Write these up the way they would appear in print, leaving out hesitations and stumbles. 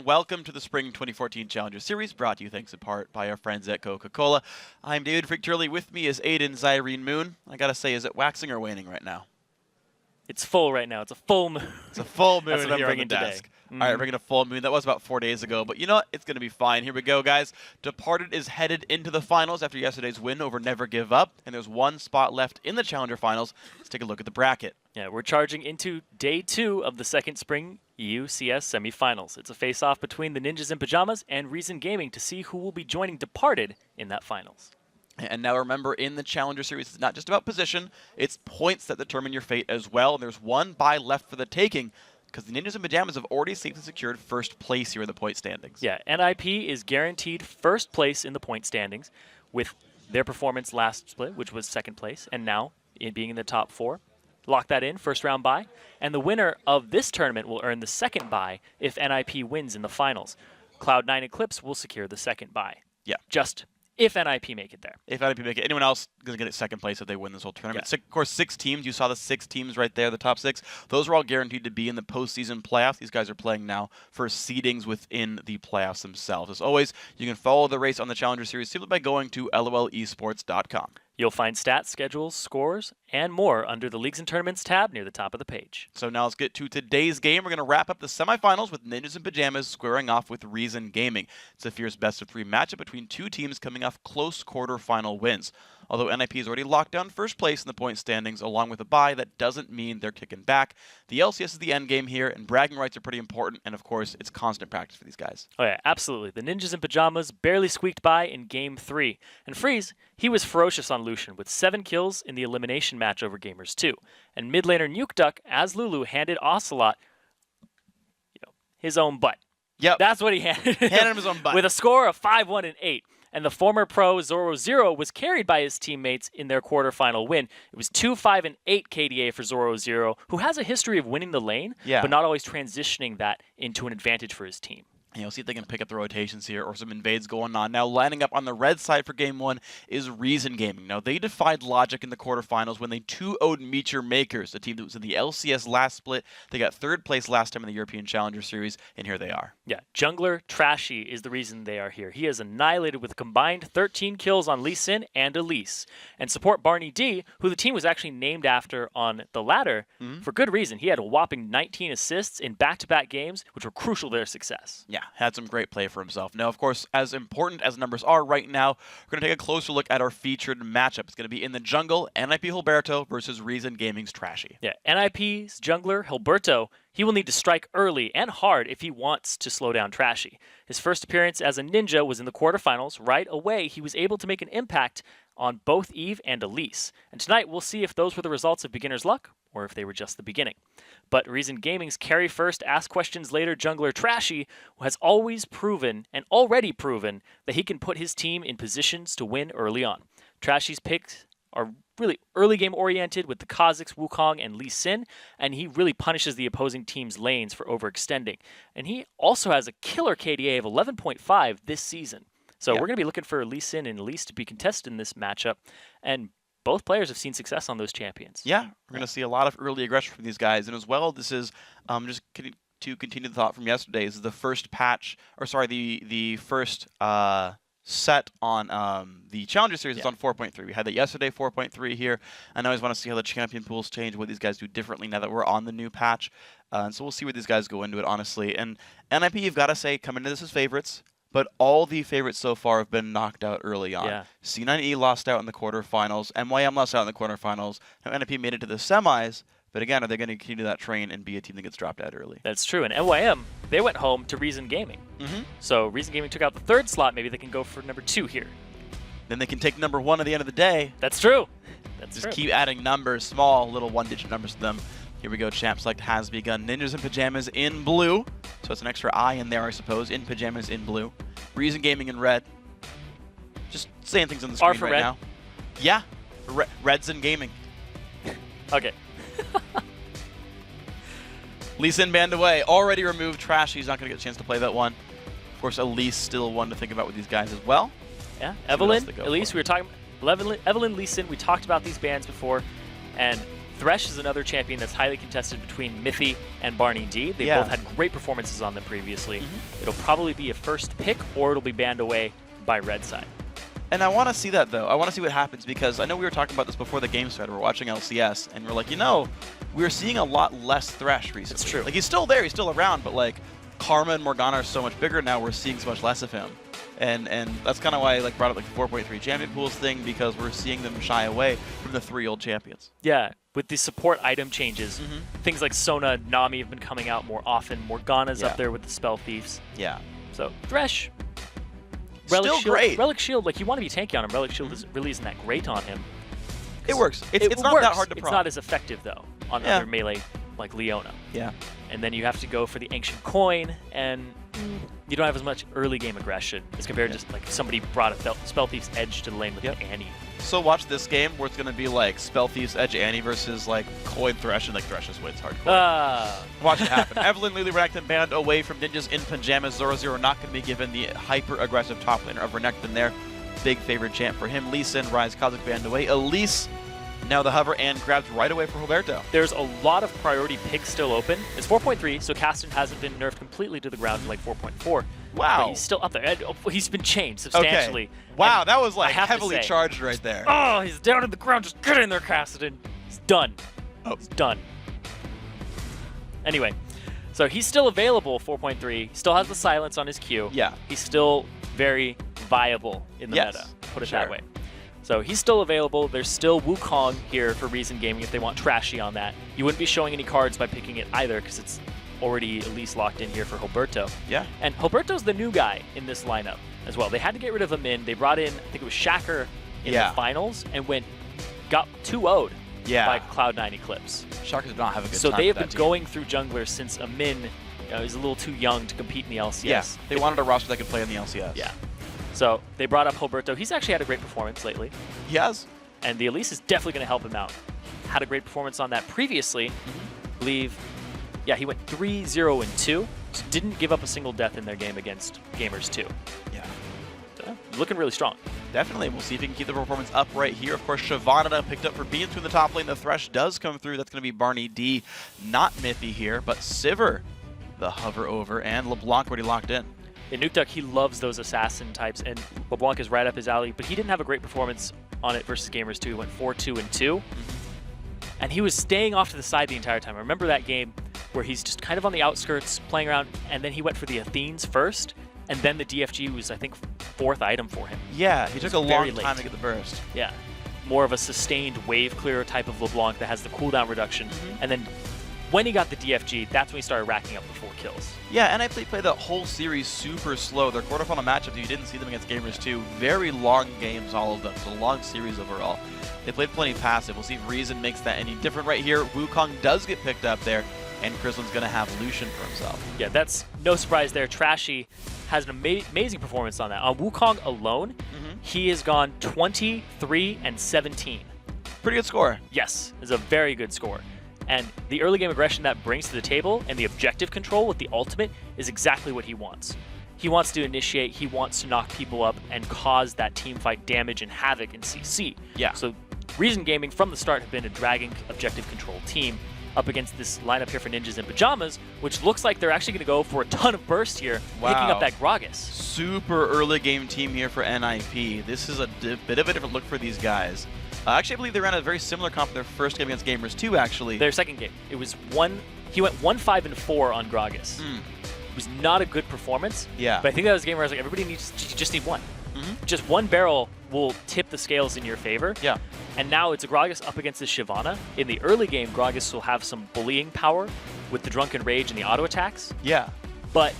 Welcome to the Spring 2014 Challenger Series, brought to you thanks in part by our friends at Coca-Cola. I'm David Freak Turley. With me is Aiden Zyrene Moon. I gotta say, is it waxing or waning right now? It's full right now. It's a full moon. It's a full moon That's what I'm here on the bringing desk. today. All right, we're bringing a full moon. That was about 4 days ago, but you know what? It's going to be fine. Here we go, guys. Departed is headed into the finals after yesterday's win over Never Give Up, and there's one spot left in the Challenger finals. Let's take a look at the bracket. Yeah, we're charging into day 2 of the second spring EU CS semifinals. It's a face-off between the Ninjas in Pajamas and Reason Gaming to see who will be joining Departed in that finals. And now remember, in the Challenger Series, it's not just about position, it's points that determine your fate as well. And there's one bye left for the taking, because the Ninjas in Pajamas have already safely secured first place here in the point standings. Yeah, NIP is guaranteed first place in the point standings with their performance last split, which was second place, and now being in the top 4. Lock that in, first round bye. And the winner of this tournament will earn the second bye if NIP wins in the finals. Cloud9 Eclipse will secure the second bye. Yeah. Just if NIP make it there. If NIP make it, anyone else is going to get it second place if they win this whole tournament. Yeah. Of course, 6 teams. You saw the 6 teams right there, the top 6. Those are all guaranteed to be in the postseason playoffs. These guys are playing now for seedings within the playoffs themselves. As always, you can follow the race on the Challenger Series simply by going to lolesports.com. You'll find stats, schedules, scores, and more under the Leagues and Tournaments tab near the top of the page. So now let's get to today's game. We're going to wrap up the semifinals with Ninjas in Pajamas squaring off with Reason Gaming. It's a fierce best-of-3 matchup between 2 teams coming off close quarterfinal wins. Although NIP has already locked down first place in the point standings along with a bye, that doesn't mean they're kicking back. The LCS is the end game here, and bragging rights are pretty important, and of course, it's constant practice for these guys. Oh yeah, absolutely. The Ninjas in Pajamas barely squeaked by in Game 3. And Freeze, he was ferocious on Lucian with 7 kills in the elimination match over Gamers 2. And mid laner Nuke Duck, as Lulu, handed Ocelot, his own butt. Yep. That's what he handed him. Handed him his own butt. With a score of 5-1 and 8. And the former pro Zoro0 was carried by his teammates in their quarterfinal win. It was 2-5 and 8 KDA for Zoro0, who has a history of winning the lane, but not always transitioning that into an advantage for his team. And you'll see if they can pick up the rotations here or some invades going on. Now, lining up on the red side for Game 1 is Reason Gaming. Now, they defied logic in the quarterfinals when they 2-0'd Meteor Makers, a team that was in the LCS last split. They got 3rd place last time in the European Challenger Series, and here they are. Yeah, jungler Trashy is the reason they are here. He has annihilated with a combined 13 kills on Lee Sin and Elise. And support Barney D, who the team was actually named after on the ladder, for good reason. He had a whopping 19 assists in back-to-back games, which were crucial to their success. Yeah, had some great play for himself. Now, of course, as important as numbers are right now, we're going to take a closer look at our featured matchup. It's going to be in the jungle, NIP Hilberto versus Reason Gaming's Trashy. Yeah, NIP's jungler, Hilberto, he will need to strike early and hard if he wants to slow down Trashy. His first appearance as a ninja was in the quarterfinals. Right away, he was able to make an impact on both Eve and Elise. And tonight, we'll see if those were the results of beginner's luck or if they were just the beginning. But Reason Gaming's carry first, ask questions later jungler Trashy has always proven and already proven that he can put his team in positions to win early on. Trashy's picks are really early game oriented with the Kha'Zix, Wukong, and Lee Sin, and he really punishes the opposing team's lanes for overextending. And he also has a killer KDA of 11.5 this season. So we're going to be looking for Lee Sin and Elise to be contested in this matchup, and both players have seen success on those champions. Yeah, we're going to see a lot of early aggression from these guys. And as well, this is just to continue the thought from yesterday, this is the first patch, or sorry, the first set on the Challenger Series. It's on 4.3. We had that yesterday, 4.3 here. And I always want to see how the champion pools change, what these guys do differently now that we're on the new patch. And so we'll see where these guys go into it, honestly. And NIP, you've got to say, come into this as favorites. But all the favorites so far have been knocked out early on. Yeah. C9E lost out in the quarterfinals. MYM lost out in the quarterfinals. Now NIP made it to the semis. But again, are they going to continue that train and be a team that gets dropped out early? That's true. And MYM, they went home to Reason Gaming. So Reason Gaming took out the 3rd slot. Maybe they can go for number 2 here. Then they can take number 1 at the end of the day. That's true. Just keep adding numbers, small little 1-digit numbers to them. Here we go. Champ select has begun. Ninjas in Pajamas in blue. So it's an extra I in there, I suppose. In Pajamas in blue. Reason Gaming in red. Just saying things on the screen right now. Yeah. Reds in gaming. Okay. Lee Sin banned away. Already removed Trash. He's not going to get a chance to play that one. Of course, Elise still one to think about with these guys as well. Yeah. Evelyn, Elise, we were talking. Evelyn, Lee Sin, we talked about these bans before. And Thresh is another champion that's highly contested between Mithy and Barney D. They Yeah. both had great performances on them previously. It'll probably be a first pick, or it'll be banned away by red side. And I want to see that, though. I want to see what happens, because I know we were talking about this before the game started. We're watching LCS, and we're like, we're seeing a lot less Thresh recently. It's true. Like, he's still there, he's still around, but, like, Karma and Morgana are so much bigger now, we're seeing so much less of him. And that's kind of why I brought up the 4.3 champion pools thing, because we're seeing them shy away from the 3 old champions. Yeah, with the support item changes, things like Sona, Nami have been coming out more often. Morgana's up there with the Spell Thieves. Yeah. So, Thresh, Still great. Relic Shield, like, you want to be tanky on him. Relic Shield really isn't that great on him. It works. It's not works. that hard to It's prop. not as effective, though, on other melee like Leona. Yeah. And then you have to go for the Ancient Coin, and you don't have as much early game aggression as compared to just like somebody brought a Spell Thief's Edge to the lane with Annie. So watch this game where it's going to be like Spell Thief's Edge Annie versus like Coin Thresh, and like Thresh just wins hardcore. Watch it happen. Evelyn, Lily, Renekton banned away from Ninjas in Pajamas. 0-0 not going to be given the hyper-aggressive top laner of Renekton there. Big favorite champ for him. Lee Sin, Rise, Kha'Zix banned away. Elise, now the hover and grabs right away for Roberto. There's a lot of priority picks still open. It's 4.3, so Caston hasn't been nerfed completely to the ground in like 4.4. Wow. But he's still up there. And, he's been changed substantially. Okay. Wow, And that was like I have to heavily say, charged right there. Oh, he's down in the ground. Just get in there, Caston. He's done. Oh. He's done. Anyway, so he's still available, 4.3. Still has the silence on his Q. Yeah. He's still very viable in the meta, put it that way. So he's still available. There's still Wukong here for Reason Gaming if they want Trashy on that. You wouldn't be showing any cards by picking it either, because it's already at least locked in here for Roberto. Yeah. And Roberto's the new guy in this lineup as well. They had to get rid of him in. They brought in, I think it was Shacker in the finals, and got 2-0'd by Cloud9 Eclipse. Shockers did not have a good So time they have with been that going through junglers since Amin is a little too young to compete in the LCS. Yeah, they wanted a roster that could play in the LCS. Yeah. So they brought up Roberto. He's actually had a great performance lately. He has. And the Elise is definitely going to help him out. Had a great performance on that previously. I believe, he went 3-0-2. So didn't give up a single death in their game against Gamers 2. Yeah. So, looking really strong. Definitely. We'll see if he can keep the performance up right here. Of course, Shyvana picked up for being through the top lane. The Thresh does come through. That's going to be Barney D. Not Mithy here, but Sivir, the hover over, and LeBlanc already locked in. In Nukeduck, he loves those assassin types, and LeBlanc is right up his alley, but he didn't have a great performance on it versus Gamers 2. He went 4-2-2, and he was staying off to the side the entire time. I remember that game where he's just kind of on the outskirts playing around, and then he went for the Athenes first, and then the DFG was, I think, 4th item for him. Yeah, he took a long late. time to get the burst. Yeah, more of a sustained wave clear type of LeBlanc that has the cooldown reduction, and then when he got the DFG, that's when he started racking up the 4 kills. Yeah, and I played the whole series super slow. Their quarterfinal matchups, you didn't see them against Gamers 2. Very long games, all of them. So a long series overall. They played plenty passive. We'll see if Reason makes that any different right here. Wukong does get picked up there, and Chrislin's going to have Lucian for himself. Yeah, that's no surprise there. Trashy has an amazing performance on that. On Wukong alone, he has gone 23-17. Pretty good score. Yes, is a very good score. And the early game aggression that brings to the table and the objective control with the ultimate is exactly what he wants. He wants to initiate, he wants to knock people up and cause that team fight damage and havoc in CC. Yeah. So Reason Gaming from the start have been a dragging objective control team up against this lineup here for Ninjas in Pajamas, which looks like they're actually going to go for a ton of burst here, picking up that Gragas. Super early game team here for NIP. This is a bit of a different look for these guys. Actually, I believe they ran a very similar comp their first game against Gamers 2, actually. Their second game. It was he went 1-5-4 on Gragas. It was not a good performance. Yeah. But I think that was a game where I was like, everybody you just need one. Just one barrel will tip the scales in your favor. Yeah. And now it's a Gragas up against the Shyvana. In the early game, Gragas will have some bullying power with the Drunken Rage and the auto attacks. Yeah. But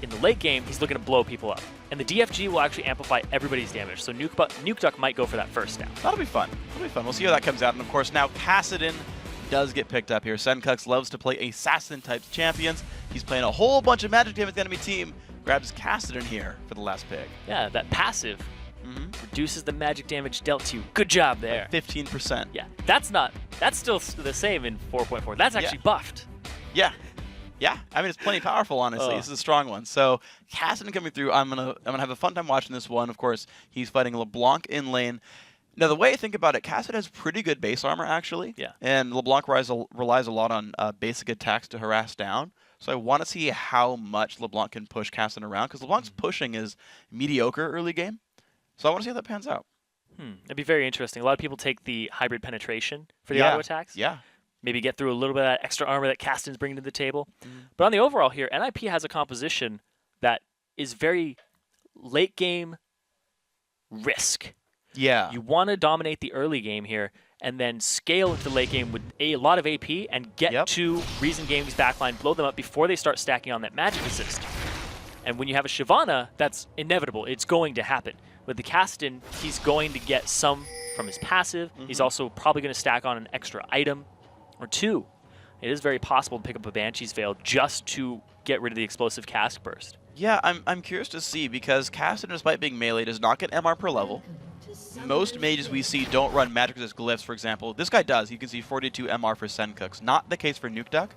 in the late game, he's looking to blow people up. And the DFG will actually amplify everybody's damage. So Nukeduck might go for that first now. That'll be fun. That'll be fun. We'll see how that comes out. And of course, now Kassadin does get picked up here. Senkux loves to play assassin-type champions. He's playing a whole bunch of magic damage with the enemy team. Grabs Kassadin here for the last pick. Yeah, that passive reduces the magic damage dealt to you. Good job there. Like 15%. Yeah, that's still the same in 4.4. That's actually buffed. Yeah. Yeah, I mean, it's plenty powerful, honestly. This is a strong one. So, Kassadin coming through, I'm gonna have a fun time watching this one. Of course, he's fighting LeBlanc in lane. Now, the way I think about it, Cassidy has pretty good base armor, actually. Yeah. And LeBlanc relies a lot on basic attacks to harass down. So I want to see how much LeBlanc can push Cassidy around, because LeBlanc's pushing is mediocre early game. So I want to see how that pans out. That'd be very interesting. A lot of people take the hybrid penetration for the auto attacks. Yeah. Maybe get through a little bit of that extra armor that Castan's bringing to the table. But on the overall here, NIP has a composition that is very late game risk. Yeah. You want to dominate the early game here and then scale into the late game with a lot of AP and get to Reason Gaming's backline, blow them up before they start stacking on that magic assist. And when you have a Shyvana, that's inevitable. It's going to happen. With the Castan, he's going to get some from his passive. He's also probably going to stack on an extra item or two. It is very possible to pick up a Banshee's Veil just to get rid of the explosive cask burst. Yeah, I'm curious to see, because Castan, despite being melee, does not get MR per level. Most mages we see don't run magic resist glyphs, for example. This guy does. You can see 42 MR for Senkux. Not the case for Nuke Duck.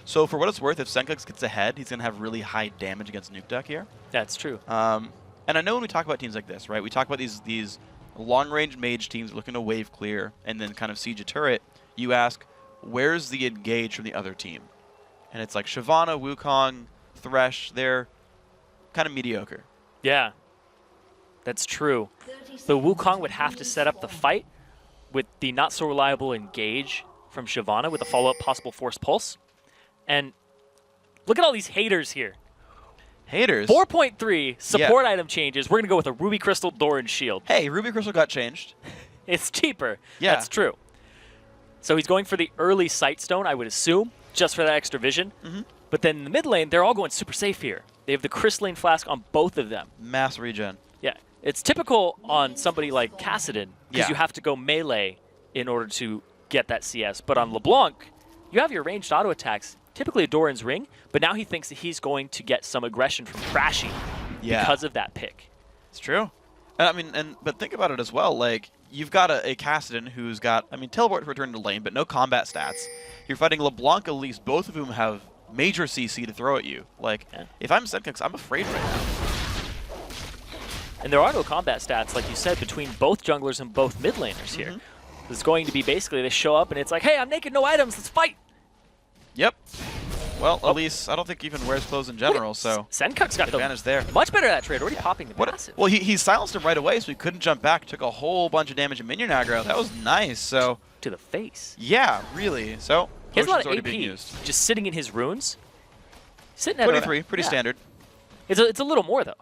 So for what it's worth, if Senkux gets ahead, he's going to have really high damage against Nuke Duck here. That's true. And I know when we talk about teams like this, right, we talk about these long-range mage teams looking to wave clear and then kind of siege a turret. You ask, where's the engage from the other team? And it's like Shyvana, Wukong, Thresh, they're kind of mediocre. Yeah, that's true. So Wukong would have to set up the fight with the not-so-reliable engage from Shyvana with a follow-up possible Force Pulse. And look at all these haters here. Haters? 4.3 support item changes. We're going to go with a Ruby Crystal, Doran Shield. Hey, Ruby Crystal got changed. It's cheaper. Yeah. That's true. So he's going for the early Sightstone, I would assume, just for that extra vision. But then in the mid lane, they're all going super safe here. They have the Crystalline Flask on both of them. Mass regen. Yeah. It's typical on somebody like Cassidon, because you have to go melee in order to get that CS. But on LeBlanc, you have your ranged auto attacks, typically a Doran's Ring, but now he thinks that he's going to get some aggression from Trashy because of that pick. It's true. But think about it as well. Like, you've got a Cassidon who's got, teleport to return to lane, but no combat stats. You're fighting LeBlanc, at least, both of whom have major CC to throw at you. Like, if I'm Senkux, I'm afraid right now. And there are no combat stats, like you said, between both junglers and both mid laners here. It's going to be basically they show up and it's like, hey, I'm naked, no items, let's fight. Yep. Well, at least I don't think he even wears clothes in general, so Senkux got the advantage there. Much better at that trade, already popping the passive. Well, he silenced him right away, so he couldn't jump back. Took a whole bunch of damage in minion aggro. That was nice. So to the face. Yeah, really. So he has a lot of AP being used. just sitting in his runes. Sitting at 23, pretty standard. It's a little more though.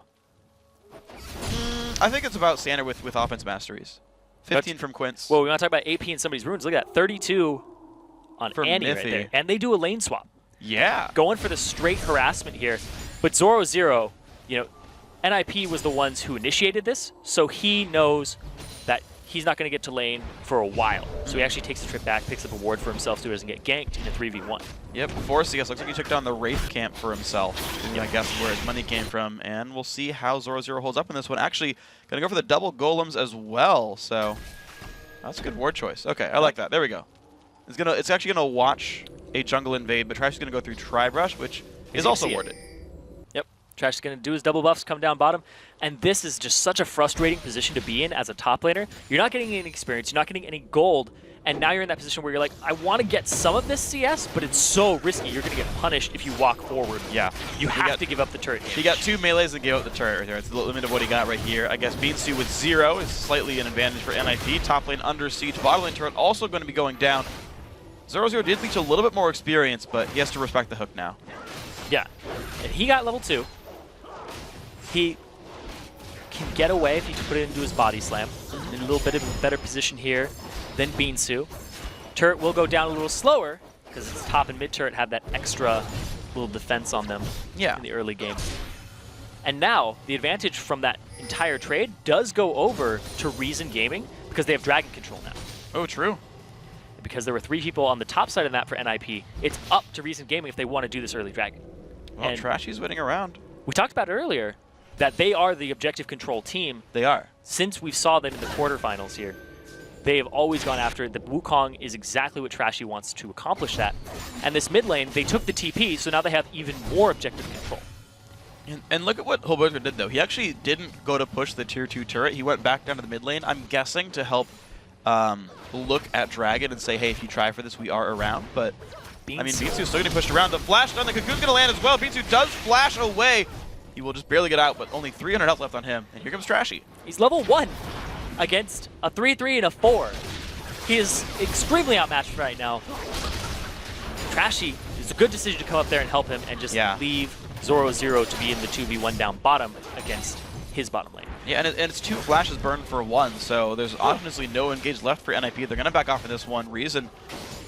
I think it's about standard with offense masteries. 15 from Quince. Well, we want to talk about AP in somebody's runes. Look at that, 32 on Annie right there. And they do a lane swap. Yeah. Going for the straight harassment here. But Zoro, NIP was the ones who initiated this, so he knows that he's not going to get to lane for a while. So he actually takes a trip back, picks up a ward for himself so he doesn't get ganked in a 3v1. Yep, 4 CS. Looks like he took down the Wraith camp for himself. I guess where his money came from. And we'll see how Zoro holds up in this one. Actually, going to go for the double golems as well. So that's a good ward choice. Okay, I like that. There we go. It's actually going to watch a jungle invade, but Trash is going to go through Tri-Brush, which is also warded. Yep. Trash is going to do his double buffs, come down bottom. And this is just such a frustrating position to be in as a top laner. You're not getting any experience. You're not getting any gold. And now you're in that position where you're like, I want to get some of this CS, but it's so risky. You're going to get punished if you walk forward. Yeah. You have to give up the turret. He got 2 melees and gave up the turret right there. It's the limit of what he got right here. I guess Beansu with 0 is slightly an advantage for NIP. Top lane under siege. Bottom lane turret also going to be going down. 0 did leech a little bit more experience, but he has to respect the hook now. Yeah. And he got level 2. He can get away if he can put it into his body slam. In a little bit of a better position here than Beansu. Turret will go down a little slower because its top and mid turret have that extra little defense on them in the early game. And now the advantage from that entire trade does go over to Reason Gaming because they have dragon control now. Oh, true. Because there were 3 people on the top side of that for NIP, it's up to Reason Gaming if they want to do this early dragon. Well, Trashy's winning around. We talked about earlier that they are the objective control team. They are. Since we saw them in the quarterfinals here, they have always gone after it. The Wukong is exactly what Trashy wants to accomplish that. And this mid lane, they took the TP, so now they have even more objective control. And look at what Hilberto did, though. He actually didn't go to push the tier 2 turret. He went back down to the mid lane, I'm guessing, to help look at Dragon and say, hey, if you try for this, we are around. But, I mean, Binsu's still getting pushed around. The flash down, the Cocoon's going to land as well. Binsu does flash away. He will just barely get out, but only 300 health left on him. And here comes Trashy. He's level 1 against a 3-3 and a 4. He is extremely outmatched right now. Trashy, it's a good decision to come up there and help him and just leave Zoro0 to be in the 2v1 down bottom against his bottom lane. Yeah, and it's 2 flashes burned for 1, so there's honestly no engage left for NIP. They're going to back off for this one. Reason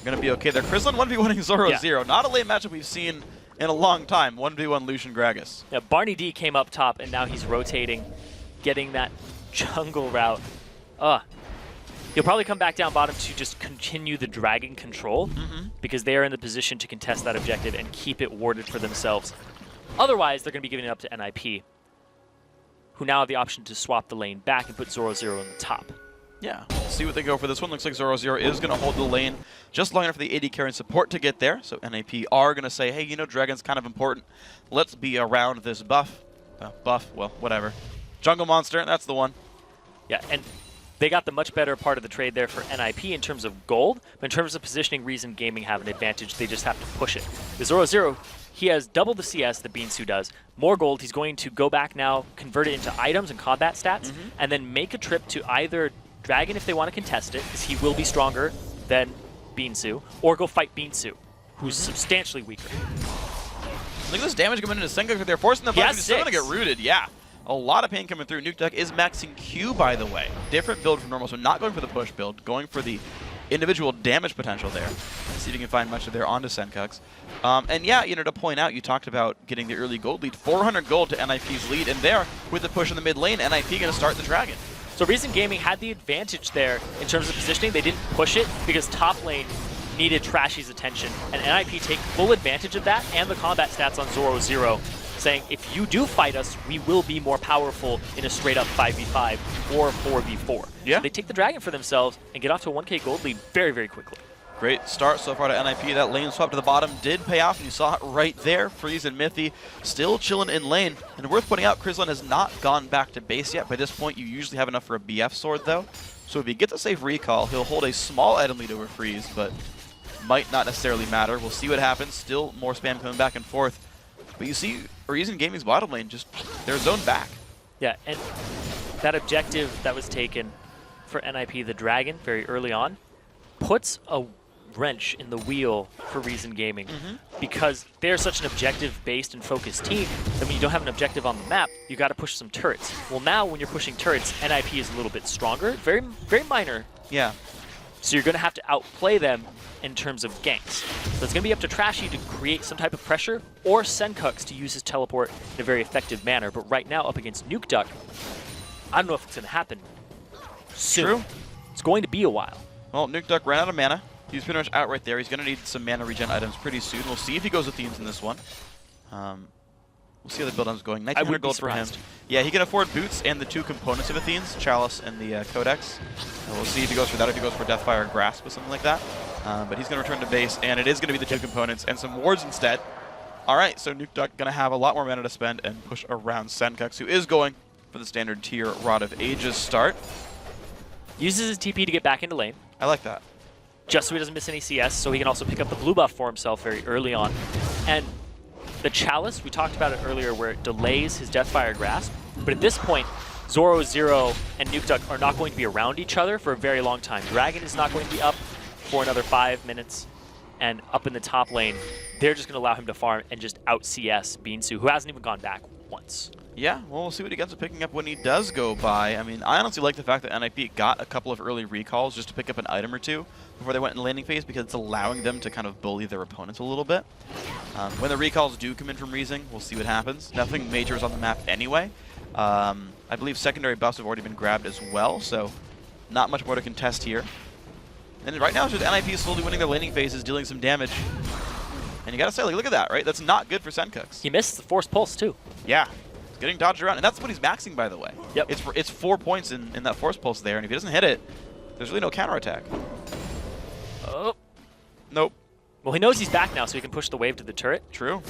going to be okay. They're Krislin 1v1ing Zoro0. Not a late matchup we've seen in a long time. 1v1 Lucian Gragas. Yeah, Barney D came up top, and now he's rotating, getting that jungle route. He'll probably come back down bottom to just continue the Dragon control, because they are in the position to contest that objective and keep it warded for themselves. Otherwise, they're going to be giving it up to NIP, who now have the option to swap the lane back and put Zoro0 in the top. Yeah, let's see what they go for this one. Looks like Zoro0 is going to hold the lane just long enough for the AD carry and support to get there. So NIP are going to say, hey, you know, Dragon's kind of important. Let's be around this buff. Well, whatever. Jungle Monster, that's the one. Yeah, and they got the much better part of the trade there for NIP in terms of gold, but in terms of positioning, Reason Gaming have an advantage. They just have to push it. The Zoro0, he has double the CS that Binsu does. More gold. He's going to go back now, convert it into items and combat stats, and then make a trip to either Dragon if they want to contest it, because he will be stronger than Binsu, or go fight Binsu, who's substantially weaker. Look at this damage coming into Sengoku. They're forcing the button. He's still going to get rooted. Yeah. A lot of pain coming through. Nuke Duck is maxing Q, by the way. Different build from normal, so not going for the push build, going for the individual damage potential there. See if you can find much of there onto Senkux. And yeah, you know, to point out, you talked about getting the early gold lead. 400 gold to NIP's lead, and there, with the push in the mid lane, NIP going to start the Dragon. So Reason Gaming had the advantage there in terms of positioning. They didn't push it because top lane needed Trashy's attention, and NIP take full advantage of that and the combat stats on Zoro0, saying if you do fight us, we will be more powerful in a straight-up 5v5 or 4v4. Yeah. So they take the Dragon for themselves and get off to a 1k gold lead very, very quickly. Great start so far to NIP. That lane swap to the bottom did pay off, and you saw it right there. Freeze and Mithy still chilling in lane. And worth pointing out, Krislin has not gone back to base yet. By this point, you usually have enough for a BF sword, though. So if he gets a safe recall, he'll hold a small item lead over Freeze, but might not necessarily matter. We'll see what happens. Still more spam coming back and forth. But you see, Reason Gaming's bottom lane, just they're zoned back. Yeah, and that objective that was taken for NIP, the Dragon, very early on, puts a wrench in the wheel for Reason Gaming, because they're such an objective-based and focused team that when you don't have an objective on the map, you got to push some turrets. Well, now when you're pushing turrets, NIP is a little bit stronger, very minor. Yeah. So you're going to have to outplay them in terms of ganks. So it's going to be up to Trashy to create some type of pressure, or Senkux to use his teleport in a very effective manner. But right now, up against Nuke Duck, I don't know if it's going to happen soon. True. It's going to be a while. Well, Nuke Duck ran out of mana. He's pretty much out right there. He's going to need some mana regen items pretty soon. We'll see if he goes with themes in this one. We'll see how the build ends going. 1900 gold for him. Yeah, he can afford boots and the 2 components of Athene's, Chalice and the Codex. And we'll see if he goes for that, if he goes for Deathfire Grasp or something like that. But he's going to return to base, and it is going to be the 2 components and some wards instead. All right, so Nuke Duck going to have a lot more mana to spend and push around Senkux, who is going for the standard tier Rod of Ages start. Uses his TP to get back into lane. I like that. Just so he doesn't miss any CS, so he can also pick up the blue buff for himself very early on. And the Chalice, we talked about it earlier, where it delays his Deathfire Grasp. But at this point, Zoro0 and Nuke Duck are not going to be around each other for a very long time. Dragon is not going to be up for another 5 minutes. And up in the top lane, they're just going to allow him to farm and just out-CS Binsu, who hasn't even gone back once. Yeah, well, we'll see what he gets up picking up when he does go by. I mean, I honestly like the fact that NIP got a couple of early recalls just to pick up an item or 2 before they went in landing phase, because it's allowing them to kind of bully their opponents a little bit. When the recalls do come in from Reason, we'll see what happens. Nothing major is on the map anyway. I believe secondary buffs have already been grabbed as well, so not much more to contest here. And right now, it's just NIP slowly winning their landing phases, dealing some damage. And you gotta say, like, look at that, right? That's not good for Senkux. He missed the Force Pulse, too. Yeah. Getting dodged around, and that's what he's maxing, by the way. Yep. It's 4 points in that Force Pulse there, and if he doesn't hit it, there's really no counterattack. Oh. Nope. Well, he knows he's back now, so he can push the wave to the turret. True.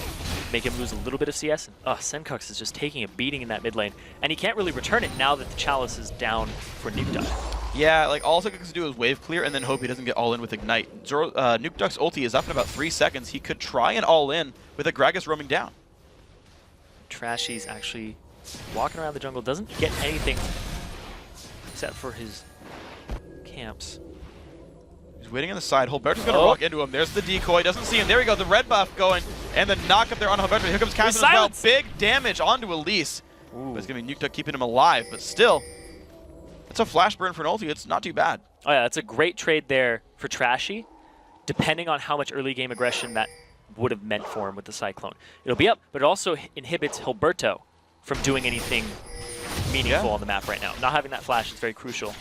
make him lose a little bit of CS. And, Senkux is just taking a beating in that mid lane, and he can't really return it now that the Chalice is down for Nuke Duck. Yeah, like all Senkux can do is wave clear and then hope he doesn't get all in with Ignite. Nuke Duck's ulti is up in about 3 seconds. He could try and all in with a Gragas roaming down. Trashy's actually walking around the jungle, doesn't get anything except for his camps. He's waiting on the side. Hilberto's going to walk into him. There's the decoy. Doesn't see him. There we go. The red buff going. And the knock up there on Hilberto. Here comes Cassian as well. Big damage onto Elise. But it's going to be Nuke Duck keeping him alive. But still, it's a flash burn for an ulti. It's not too bad. Oh yeah, that's a great trade there for Trashy, depending on how much early game aggression that would have meant for him with the Cyclone. It'll be up, but it also inhibits Hilberto from doing anything meaningful on the map right now. Not having that flash is very crucial.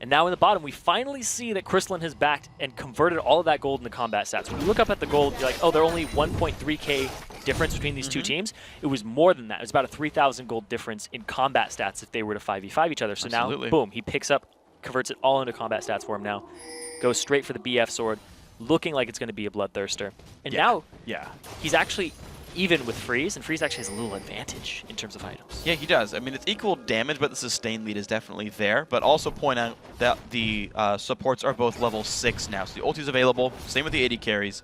And now in the bottom, we finally see that Crystalline has backed and converted all of that gold into combat stats. When you look up at the gold, you're like, oh, they're only 1.3k difference between these two teams. It was more than that. It was about a 3,000 gold difference in combat stats if they were to 5v5 each other. So now, boom, he picks up, converts it all into combat stats for him now. Goes straight for the BF sword, looking like it's going to be a Bloodthirster. And now, he's actually even with Freeze, and Freeze actually has a little advantage in terms of items. Yeah, he does. I mean, it's equal damage, but the sustain lead is definitely there. But also point out that the supports are both level 6 now. So the ulti's available, same with the AD carries.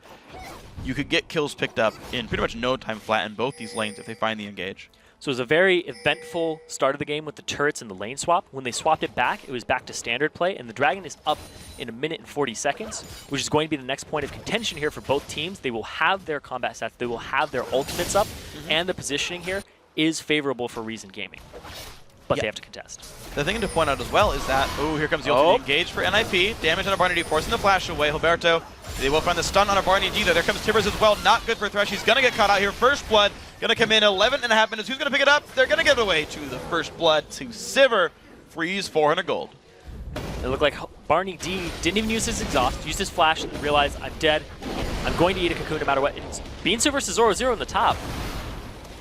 You could get kills picked up in pretty much no time flat in both these lanes if they find the engage. So it was a very eventful start of the game with the turrets and the lane swap. When they swapped it back, it was back to standard play, and the Dragon is up in 1 minute and 40 seconds, which is going to be the next point of contention here for both teams. They will have their combat stats, they will have their ultimates up, and the positioning here is favorable for Reason Gaming. But they have to contest. The thing to point out as well is that, here comes the ultimate engage for NIP. Damage on a Barney D, forcing the flash away. Hilberto, they will find the stun on a Barney D though. There comes Tibbers as well. Not good for Thresh. He's going to get caught out here. First Blood going to come in 11.5 minutes. Who's going to pick it up? They're going to give it away to the First Blood to Sivir. Freeze 400 gold. It looked like Barney D didn't even use his exhaust, used his flash and realized, I'm dead. I'm going to eat a cocoon no matter what. It's Beansu versus Zoro in the top.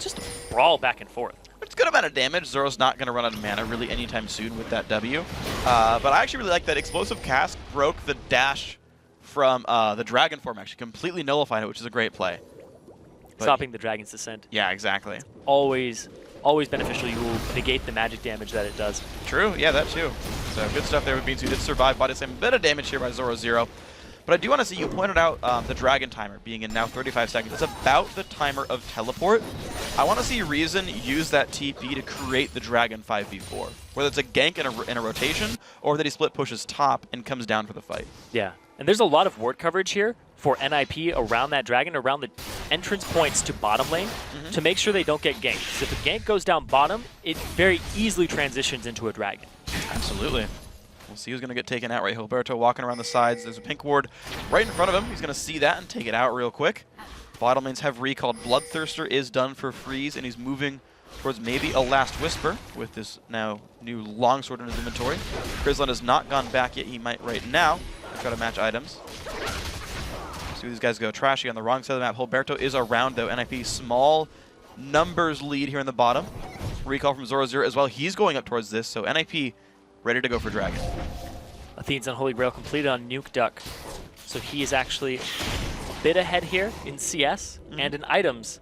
Just a brawl back and forth. It's a good amount of damage. Zoro's not going to run out of mana really anytime soon with that W. But I actually really like that explosive cast broke the dash from the dragon form, actually completely nullified it, which is a great play. But stopping the dragon's descent. Yeah, exactly. Always beneficial. You will negate the magic damage that it does. True, yeah, that too. So good stuff there with Beans, who did survive, bought a bit of damage here by Zoro 0. But I do want to see, you pointed out the Dragon timer being in now 35 seconds. It's about the timer of Teleport. I want to see Reason use that TP to create the Dragon 5v4. Whether it's a gank in a rotation, or that he split pushes top and comes down for the fight. Yeah, and there's a lot of ward coverage here for NIP around that Dragon, around the entrance points to bottom lane, to make sure they don't get ganked. So if a gank goes down bottom, it very easily transitions into a Dragon. Absolutely. We'll see who's going to get taken out right. Hilberto walking around the sides. There's a pink ward right in front of him. He's going to see that and take it out real quick. Bottom lanes have recalled. Bloodthirster is done for Freeze, and he's moving towards maybe a Last Whisper with this now new longsword in his inventory. Grizzlin has not gone back yet. He might right now try to match items. See where these guys go. Trashy on the wrong side of the map. Hilberto is around, though. NIP small numbers lead here in the bottom. Recall from Zoro 0 as well. He's going up towards this, so NIP ready to go for Dragon. Athene's Unholy Grail completed on Nuke Duck. So he is actually a bit ahead here in CS and in items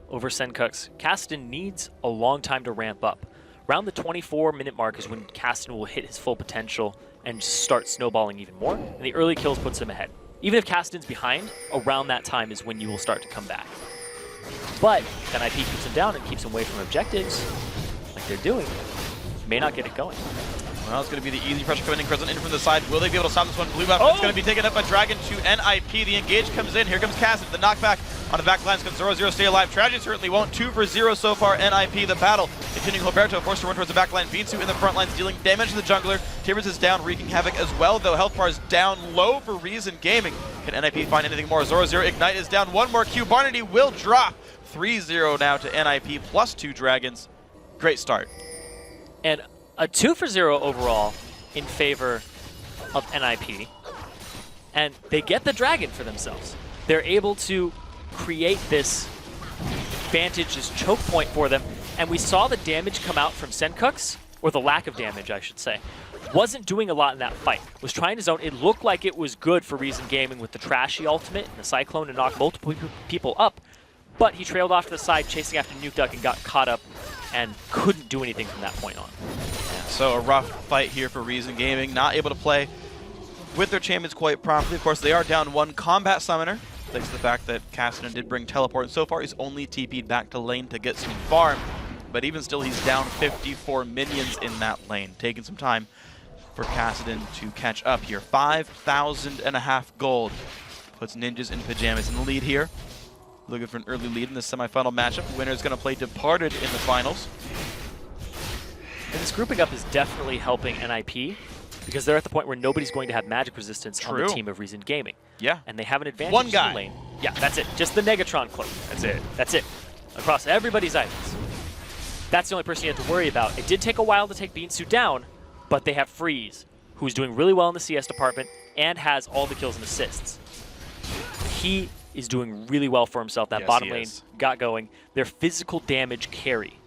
over Senkux. Kasten needs a long time to ramp up. Around the 24-minute mark is when Kasten will hit his full potential and start snowballing even more. And the early kills puts him ahead. Even if Kasten's behind, around that time is when you will start to come back. But if NIP keeps him down and keeps him away from objectives, like they're doing, may not get it going. Well, it's going to be the easy pressure coming in. Crescent in from the side. Will they be able to stop this one? Blue buff. It's going to be taken up by Dragon to NIP. The engage comes in. Here comes Cassidy. The knockback on the back lines. Can Zoro 0 stay alive? Tragedy certainly won't. 2 for 0 so far. NIP the battle. Continuing. Hilberto forced to run towards the back line. Beansu in the front lines dealing damage to the jungler. Tibbers is down, wreaking havoc as well, though. Health bar is down low for Reason Gaming. Can NIP find anything more? Zoro 0 Ignite is down. One more Q. Barnady will drop. 3-0 now to NIP plus 2 dragons. Great start. And a 2 for 0 overall in favor of NIP, and they get the dragon for themselves. They're able to create this advantage, this choke point for them, and we saw the damage come out from Senkux, or the lack of damage, I should say, wasn't doing a lot in that fight. Was trying to zone. It looked like it was good for Reason Gaming with the Trashy ultimate and the Cyclone to knock multiple people up, but he trailed off to the side chasing after Nuke Duck and got caught up and couldn't do anything from that point on. Yeah, so a rough fight here for Reason Gaming, not able to play with their champions quite promptly. Of course, they are down one combat summoner, thanks to the fact that Cassidy did bring teleport, and so far he's only TP'd back to lane to get some farm, but even still he's down 54 minions in that lane, taking some time for Cassidy to catch up here. 5,500 gold puts Ninjas in Pajamas in the lead here. Looking for an early lead in this semifinal matchup. The winner is going to play Departed in the finals. And this grouping up is definitely helping NIP because they're at the point where nobody's going to have magic resistance on the team of Reason Gaming. Yeah. And they have an advantage One in guy. the lane. Yeah, that's it. Just the Negatron cloak. That's it. That's it. Across everybody's items. That's the only person you have to worry about. It did take a while to take Beansu down, but they have Freeze, who's doing really well in the CS department and has all the kills and assists. He is doing really well for himself. That bottom lane got going. Their physical damage carry.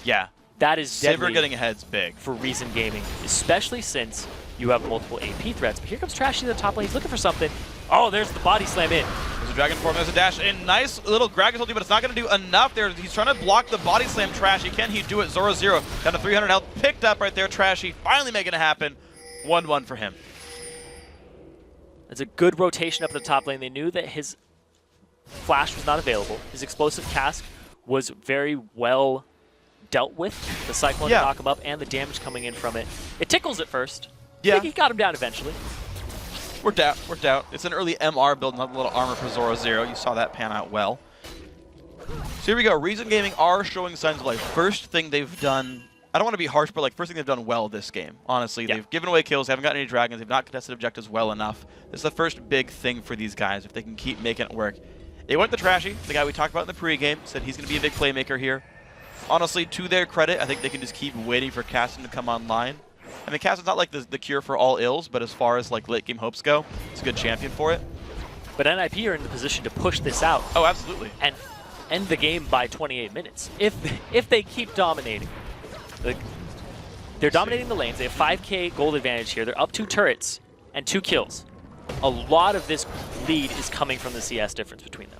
Yeah. That is Sivir deadly getting ahead's big. for Reason Gaming, especially since you have multiple AP threats. But here comes Trashy in the top lane. He's looking for something. Oh, there's the body slam in. There's a Dragon Form, there's a dash in. Nice little Gragas ulti, but it's not going to do enough there. He's trying to block the body slam Trashy. Can he do it? Zoro0 down to 300 health. Picked up right there. Trashy finally making it happen. 1-1 for him. It's a good rotation up at the top lane. They knew that his flash was not available. His explosive cask was very well dealt with. The Cyclone to knock him up and the damage coming in from it. It tickles at first. Yeah. I think he got him down eventually. Worked out, worked out. It's an early MR build, not a little armor for Zoro0. You saw that pan out well. So here we go. Reason Gaming are showing signs of life. First thing they've done, I don't want to be harsh, but like first thing they've done well this game. Honestly, they've given away kills, they haven't gotten any dragons, they've not contested objectives well enough. This is the first big thing for these guys if they can keep making it work. They went to Trashy, the guy we talked about in the pregame, said he's going to be a big playmaker here. Honestly, to their credit, I think they can just keep waiting for Caston to come online. I mean, Caston's not like the cure for all ills, but as far as like late game hopes go, it's a good champion for it. But NIP are in the position to push this out. Oh, absolutely. And end the game by 28 minutes. If they keep dominating. They're dominating the lanes. They have 5k gold advantage here. They're up 2 turrets and 2 kills. A lot of this lead is coming from the CS difference between them.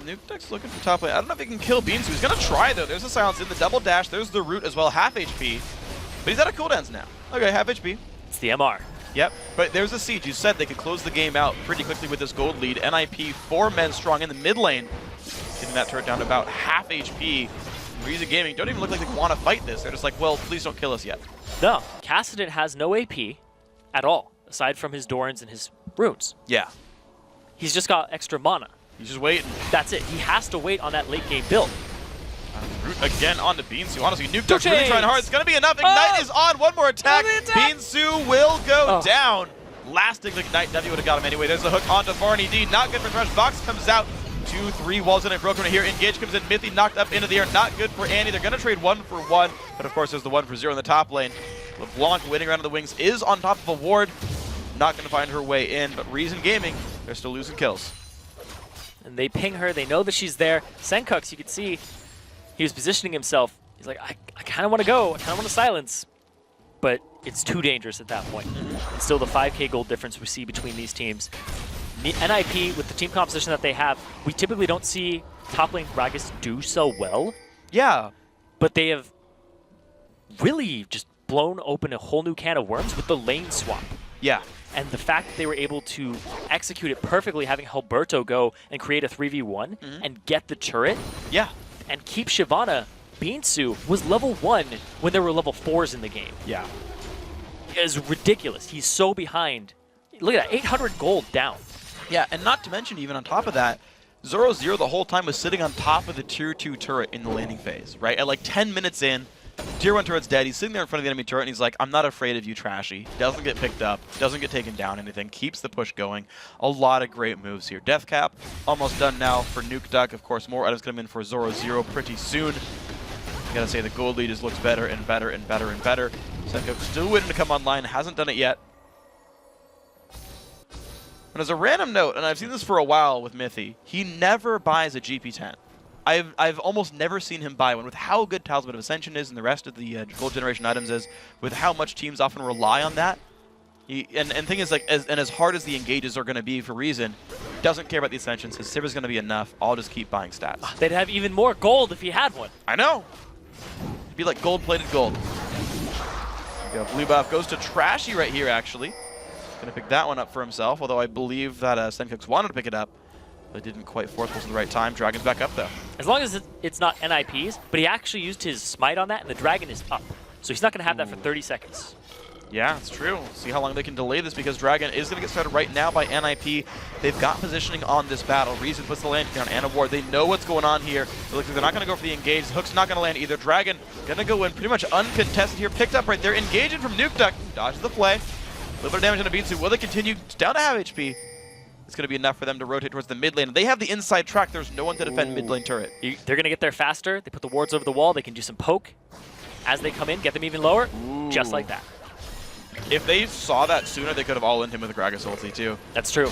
Nuke Duck's looking for top lane. I don't know if he can kill Beansu. He's going to try, though. There's the silence in the double dash. There's the root as well, half HP. But he's out of cooldowns now. Okay, half HP. It's the MR. Yep, but there's a siege. You said they could close the game out pretty quickly with this gold lead. NIP 4 men strong in the mid lane, getting that turret down to about half HP. Reason Gaming don't even look like they want to fight this. They're just like, well, please don't kill us yet. No, Cassidy has no AP at all, aside from his Dorans and his runes. Yeah. He's just got extra mana. He's just waiting. That's it. He has to wait on that late game build. Root again onto Beansu. Honestly, Nuke Duck's really trying hard. It's going to be enough. Ignite is on. One more attack. Beansu will go down. Lasting Ignite. W would have got him anyway. There's a hook onto Varney D. Not good for Thresh. Box comes out. 2-3 walls in and broken right here. Engage comes in. Mithy knocked up into the air. Not good for Annie. They're going to trade 1 for 1. But of course, there's the 1 for 0 in the top lane. LeBlanc waiting around the wings is on top of a ward. Not going to find her way in. But Reason Gaming, they're still losing kills. And they ping her. They know that she's there. Senkux, you can see, he was positioning himself. He's like, I kind of want to go. I kind of want to silence. But it's too dangerous at that point. And still the 5k gold difference we see between these teams. NIP, with the team composition that they have, we typically don't see top lane Gragas do so well. Yeah. But they have really just blown open a whole new can of worms with the lane swap. Yeah. And the fact that they were able to execute it perfectly, having Alberto go and create a 3v1 and get the turret. Yeah. And keep Shyvana. Beansu was level 1 when there were level 4s in the game. Yeah. It is ridiculous. He's so behind. Look at that, 800 gold down. Yeah, and not to mention, even on top of that, Zoro0 the whole time was sitting on top of the tier 2 turret in the landing phase, right? At like 10 minutes in, tier 1 turret's dead. He's sitting there in front of the enemy turret, and he's like, I'm not afraid of you, Trashy. Doesn't get picked up, doesn't get taken down, anything. Keeps the push going. A lot of great moves here. Death Cap, almost done now for Nuke Duck. Of course, more items coming in for Zoro0 pretty soon. I gotta say, the gold lead just looks better and better and better and better. Senko still waiting to come online, hasn't done it yet. And as a random note, and I've seen this for a while with Mithy, he never buys a GP10. I've almost never seen him buy one. With how good Talisman of Ascension is and the rest of the gold generation items is, with how much teams often rely on that. And thing is, like, as hard as the engages are going to be for Reason, doesn't care about the Ascensions. His Sivir's going to be enough. I'll just keep buying stats. They'd have even more gold if he had one. I know. It'd be like gold-plated gold. There we go. Blue buff goes to Trashy right here, actually. Going to pick that one up for himself, although I believe that Sencooks wanted to pick it up, but didn't quite force pulse at the right time. Dragon's back up, though. As long as it's not NIPs, but he actually used his smite on that, and the dragon is up. So he's not going to have that for 30 seconds. Yeah, it's true. See how long they can delay this, because Dragon is going to get started right now by NIP. They've got positioning on this battle. Reason puts the land down. Anna Ward, they know what's going on here. It looks like they're not going to go for the engage. Hook's not going to land either. Dragon going to go in pretty much uncontested here. Picked up right there. Engaging from Nuke Duck. Dodges the play. A little bit of damage on the Beatsu. Will they continue? It's down to half HP. It's going to be enough for them to rotate towards the mid lane. They have the inside track. There's no one to defend mid lane turret. They're going to get there faster. They put the wards over the wall. They can do some poke as they come in, get them even lower, just like that. If they saw that sooner, they could have all-in him with Gragas ulti too. That's true.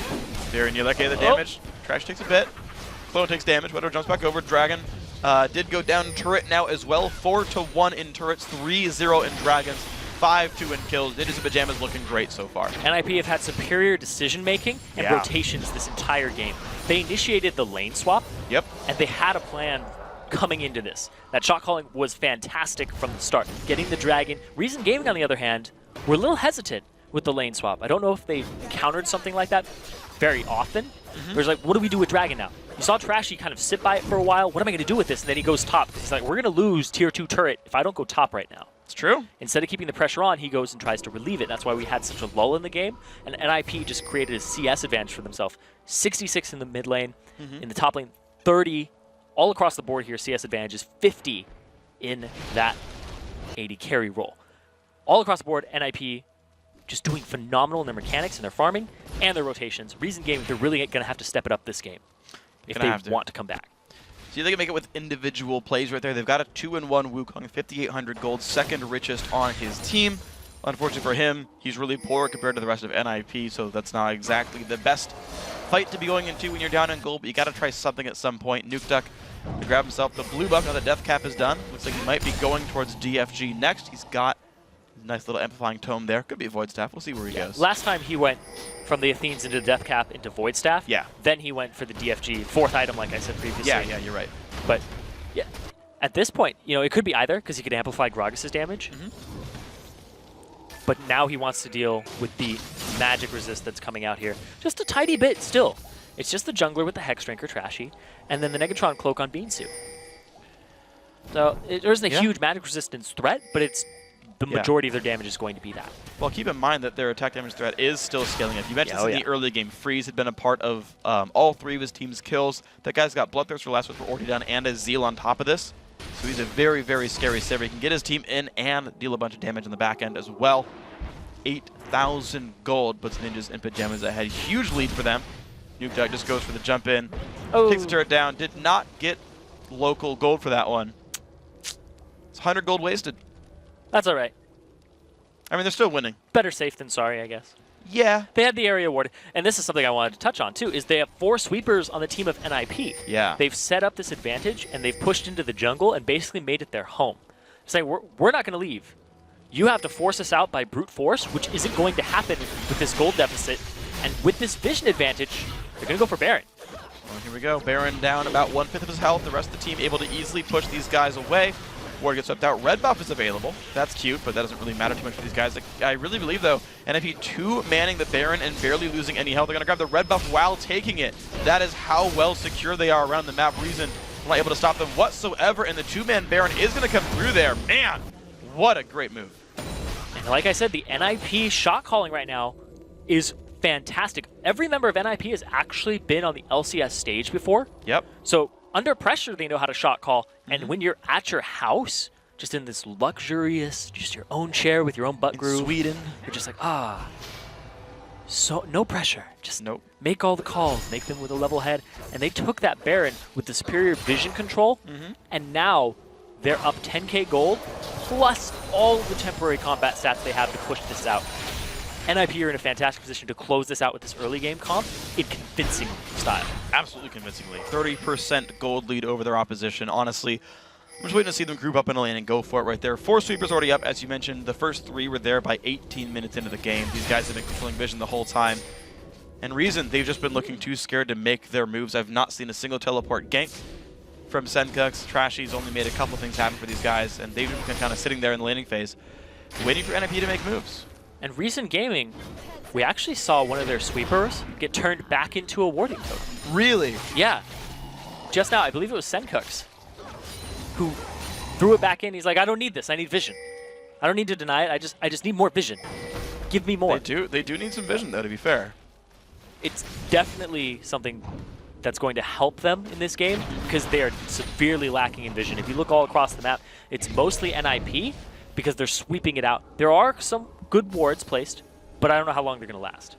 Very near that the damage. Trash takes a bit. Clone takes damage. Weather jumps back over. Dragon did go down turret now as well. 4-1 in turrets, 3-0 in dragons, 5-2 in kills. Ninjas and Pajamas looking great so far. NIP have had superior decision-making and rotations this entire game. They initiated the lane swap. Yep. And they had a plan coming into this. That shot calling was fantastic from the start. Getting the dragon. Reason Gaming, on the other hand, were a little hesitant with the lane swap. I don't know if they've encountered something like that very often. There's like, what do we do with Dragon now? You saw Trashy kind of sit by it for a while. What am I going to do with this? And then he goes top. He's like, we're going to lose tier 2 turret if I don't go top right now. It's true. Instead of keeping the pressure on, he goes and tries to relieve it. That's why we had such a lull in the game. And NIP just created a CS advantage for themselves. 66 in the mid lane. In the top lane, 30 all across the board here. CS advantage is 50 in that 80 carry role. All across the board, NIP just doing phenomenal in their mechanics and their farming and their rotations. Reason Gaming, they're really going to have to step it up this game if they want to come back. See, they can make it with individual plays right there. They've got a 2-1 Wukong, 5,800 gold, second richest on his team. Unfortunately for him, he's really poor compared to the rest of NIP, so that's not exactly the best fight to be going into when you're down in gold, but you got to try something at some point. Nuke Duck to grab himself the blue buff now that Death Cap is done. Looks like he might be going towards DFG next. He's got a nice little amplifying tome there. Could be a Void Staff. We'll see where he goes. Last time he went from the Athenes into the Death Cap into Void Staff. Yeah. Then he went for the DFG, fourth item, like I said previously. Yeah, you're right. But yeah, at this point, you know, it could be either because he could amplify Gragas' damage. But now he wants to deal with the magic resist that's coming out here. Just a tiny bit still. It's just the jungler with the Hex Drinker, Trashy, and then the Negatron Cloak on Beansu. So there isn't a huge magic resistance threat, but it's the majority of their damage is going to be that. Well, keep in mind that their attack damage threat is still scaling up. You mentioned in the early game, Freeze had been a part of all three of his team's kills. That guy's got Bloodthirst for Last Whisper already done and a Zeal on top of this. So he's a very, very scary Sivir. He can get his team in and deal a bunch of damage in the back end as well. 8,000 gold puts Ninjas and Pajamas ahead. Huge lead for them. Nuke Duck just goes for the jump in. Takes the turret down. Did not get local gold for that one. It's 100 gold wasted. That's all right. I mean, they're still winning. Better safe than sorry, I guess. Yeah. They had the area ward. And this is something I wanted to touch on, too, is they have 4 sweepers on the team of NIP. Yeah. They've set up this advantage, and they've pushed into the jungle and basically made it their home. Saying, we're not going to leave. You have to force us out by brute force, which isn't going to happen with this gold deficit. And with this vision advantage, they're going to go for Baron. Well, here we go. Baron down about 1/5 of his health. The rest of the team able to easily push these guys away. Ward gets swept out. Red buff is available. That's cute, but that doesn't really matter too much for these guys. I really believe, though, NFP 2 manning the Baron and barely losing any health. They're going to grab the red buff while taking it. That is how well secure they are around the map. Reason not able to stop them whatsoever, and the 2-man Baron is going to come through there. Man, what a great move. And like I said, the NIP shot calling right now is fantastic. Every member of NIP has actually been on the LCS stage before. Yep. So under pressure, they know how to shot call. And when you're at your house, just in this luxurious, just your own chair with your own butt groove. Sweden. You're just like, so no pressure. Just make all the calls, make them with a level head. And they took that Baron with the superior vision control. And now they're up 10k gold, plus all of the temporary combat stats they have to push this out. NIP are in a fantastic position to close this out with this early game comp in convincing style. Absolutely convincingly. 30% gold lead over their opposition. Honestly, I'm just waiting to see them group up in a lane and go for it right there. 4 sweepers already up, as you mentioned. The first 3 were there by 18 minutes into the game. These guys have been controlling vision the whole time. And reason, they've just been looking too scared to make their moves. I've not seen a single teleport gank from Senkux. Trashy's only made a couple things happen for these guys, and they've been kind of sitting there in the laning phase, waiting for NIP to make moves. And recent gaming, we actually saw one of their sweepers get turned back into a warding token. Really? Yeah. Just now, I believe it was Senkux who threw it back in. He's like, I don't need this. I need vision. I don't need to deny it. I just need more vision. Give me more. They do need some vision, though, to be fair. It's definitely something that's going to help them in this game because they are severely lacking in vision. If you look all across the map, it's mostly NIP because they're sweeping it out. There are some good wards placed, but I don't know how long they're going to last.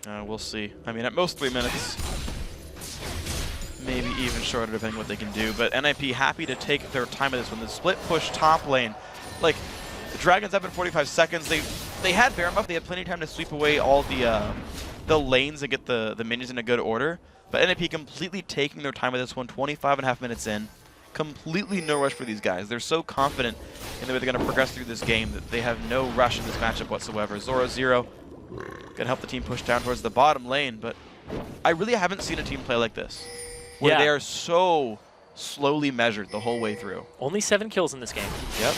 We'll see. I mean, at most 3 minutes. Maybe even shorter, depending what they can do. But NIP happy to take their time with this one. The split push top lane. Like, the Dragons up in 45 seconds. They had Baron buff. They had plenty of time to sweep away all the lanes and get the minions in a good order. But NIP completely taking their time with this one. 25.5 minutes in. Completely no rush for these guys. They're so confident in the way they're going to progress through this game that they have no rush in this matchup whatsoever. Zoro going to help the team push down towards the bottom lane. But I really haven't seen a team play like this, where they are so slowly measured the whole way through. Only 7 kills in this game. Yep.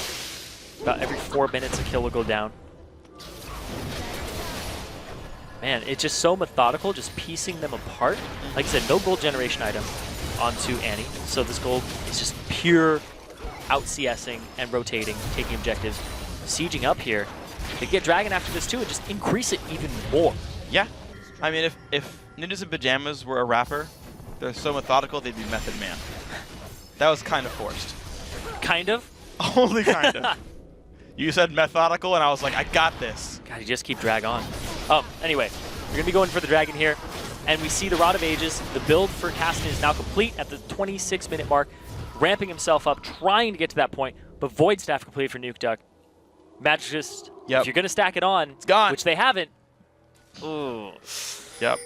About every 4 minutes a kill will go down. Man, it's just so methodical, just piecing them apart. Like I said, no gold generation item onto Annie. So this gold is just pure out-CSing and rotating, taking objectives. Sieging up here. They get Dragon after this too and just increase it even more. Yeah. I mean, if Ninjas in Pajamas were a rapper, they're so methodical, they'd be Method Man. That was kind of forced. Kind of? Only kind of. You said methodical, and I was like, I got this. God, you just keep drag on. Anyway, we're going to be going for the Dragon here, and we see the Rod of Ages. The build for Caston is now complete at the 26-minute mark, ramping himself up, trying to get to that point, but Void Staff complete for Nuke Duck. Magicist, if you're going to stack it on, it's gone. Which they haven't. Ooh. Yep.